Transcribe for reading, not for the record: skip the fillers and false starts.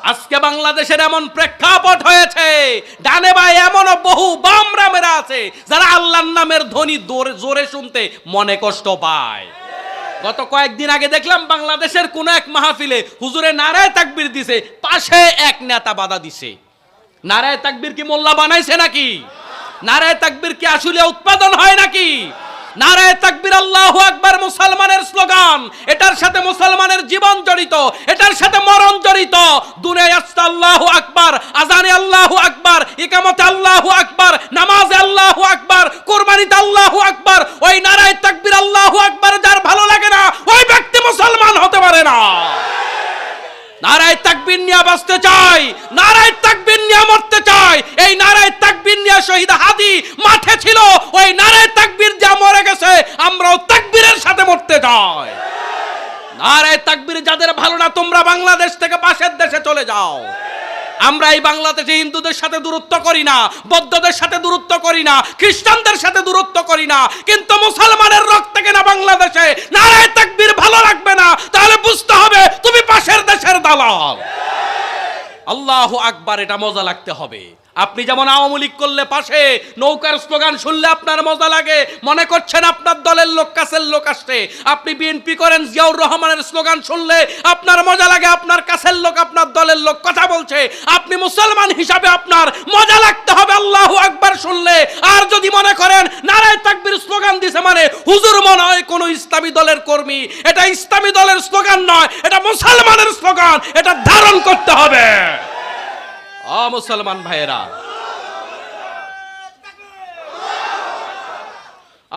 আজকে বাংলাদেশের এমন প্রেক্ষাপট হয়েছে, ডানে বায়ে এমন বহু বামরামেরা আছে যারা আল্লাহর নামের ধ্বনি জোরে শুনতে মনে কষ্ট পায়। গত কয়েকদিন আগে দেখলাম বাংলাদেশের কোন এক মাহফিলে হুজুরে নারায়ে তাকবীর দিছে, পাশে এক নেতা বাধা দিছে। নারায়ে তাকবীর কি মোল্লা বানাইছে নাকি? নারায়ে তাকবীর কি আসলে উৎপাদন হয় নাকি? নারায়ে তাকবীর আল্লাহু আকবার মুসলমানের স্লোগান, এটার সাথে মুসলমানের জীবন জড়িত, এটার সাথে মরণ জড়িত। দুনিয়ায় আল্লাহু আকবার, আজানে আল্লাহু আকবার, ইকামতে আল্লাহু আকবার, নামাজে আল্লাহু আকবার, কুরবানিতে আল্লাহু আকবার। ওই নারায়ে তাকবীর আল্লাহু আকবার যার ভালো লাগে না, ওই ব্যক্তি মুসলমান হতে পারে না। নারায়ে তাকবীর নিয়ে বাঁচতে চাই, নারায়ে তাকবীর নিয়ে মরতে চাই। এই নারায়ে তাকবীর নিয়ে শহীদ হাদি মাঠে ছিল, ওই নারায়ে তাকবীর যা মরে গেছে আমরাও তাকবীরের সাথে মরতে চাই। নারায়ে তাকবীর যাদের ভালো না, তোমরা বাংলাদেশ থেকে পাশের দেশে চলে যাও। আমরা এই বাংলাদেশে হিন্দুদের সাথে দূরত্ব করি না, বৌদ্ধদের সাথে দূরত্ব করি না, খ্রিস্টানদের সাথে দূরত্ব করি না, কিন্তু মুসলমানের রক্ত থেকে না বাংলাদেশে নারায়ে তাকবীর ভালো লাগবে না, তাহলে বুঝতে হবে তুমি পাশের দেশের দালাল। আল্লাহু আকবার, এটা মজা লাগতে হবে। আপনি যেমন আওয়ামী লীগ করলে পাশে নৌকার স্লোগান শুনলে আপনার মজা লাগে, মনে করছেন আপনার দলের লোক, কাছের লোক আসছে। আপনি বিএনপি করেন, জিয়াউর রহমানের স্লোগান শুনলে আপনার মজা লাগে, আপনার কাছের লোক, আপনার দলের লোক কথা বলছে। আপনি মুসলমান হিসাবে আপনার মজা লাগতে হবে আল্লাহু আকবার শুনলে। আর যদি মনে করেন নারায়ে তাকবীর স্লোগান দিছে মানে হুজুর মনে হয় কোন ইসলামী দলের কর্মী, এটা ইসলামী দলের স্লোগান নয়, এটা মুসলমানের স্লোগান, এটা ধারণ করতে হবে। মুসলমান ভাইয়েরা,